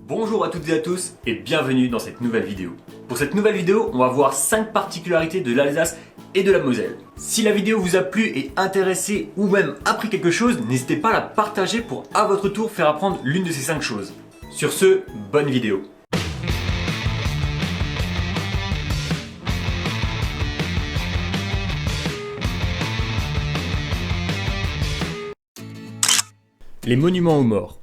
Bonjour à toutes et à tous et bienvenue dans cette nouvelle vidéo. Pour cette nouvelle vidéo, on va voir 5 particularités de l'Alsace et de la Moselle. Si la vidéo vous a plu et intéressé ou même appris quelque chose, n'hésitez pas à la partager pour à votre tour faire apprendre l'une de ces 5 choses. Sur ce, bonne vidéo. Les monuments aux morts.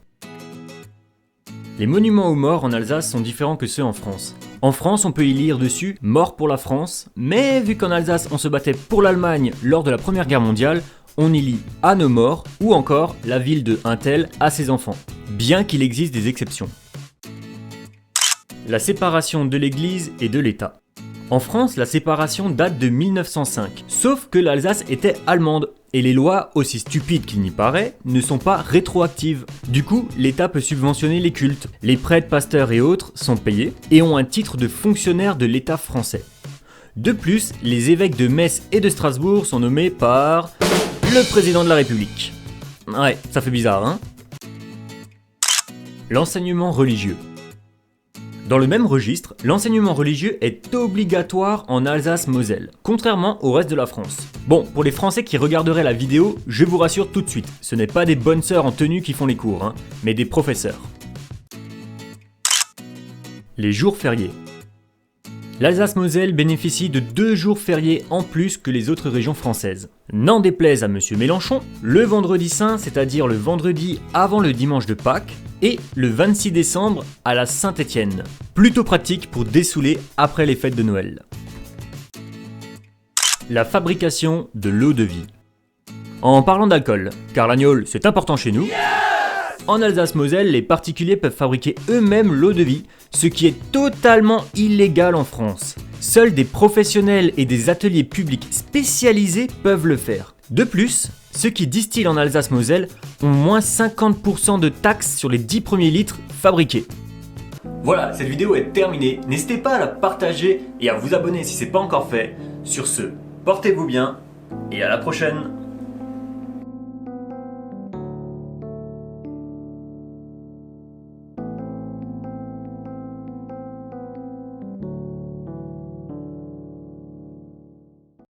Les monuments aux morts en Alsace sont différents que ceux en France. En France, on peut y lire dessus « Mort pour la France », mais vu qu'en Alsace on se battait pour l'Allemagne lors de la Première Guerre mondiale, on y lit « À nos morts » ou encore « La ville de Untel à ses enfants », bien qu'il existe des exceptions. La séparation de l'Église et de l'État. En France, la séparation date de 1905, sauf que l'Alsace était allemande, et les lois, aussi stupides qu'il n'y paraît, ne sont pas rétroactives. Du coup, l'État peut subventionner les cultes, les prêtres, pasteurs et autres sont payés, et ont un titre de fonctionnaire de l'État français. De plus, les évêques de Metz et de Strasbourg sont nommés par le président de la République. Ouais, ça fait bizarre, hein? L'enseignement religieux. Dans le même registre, l'enseignement religieux est obligatoire en Alsace-Moselle, contrairement au reste de la France. Bon, pour les Français qui regarderaient la vidéo, je vous rassure tout de suite, ce n'est pas des bonnes sœurs en tenue qui font les cours, hein, mais des professeurs. Les jours fériés. L'Alsace-Moselle bénéficie de 2 jours fériés en plus que les autres régions françaises. N'en déplaise à Monsieur Mélenchon, le vendredi saint, c'est-à-dire le vendredi avant le dimanche de Pâques, et le 26 décembre à la Saint-Étienne. Plutôt pratique pour dessouler après les fêtes de Noël. La fabrication de l'eau-de-vie. En parlant d'alcool, car l'agnole c'est important chez nous, en Alsace-Moselle, les particuliers peuvent fabriquer eux-mêmes l'eau-de-vie, ce qui est totalement illégal en France. Seuls des professionnels et des ateliers publics spécialisés peuvent le faire. De plus, ceux qui distillent en Alsace-Moselle ont moins 50% de taxes sur les 10 premiers litres fabriqués. Voilà, cette vidéo est terminée. N'hésitez pas à la partager et à vous abonner si ce n'est pas encore fait. Sur ce, portez-vous bien et à la prochaine.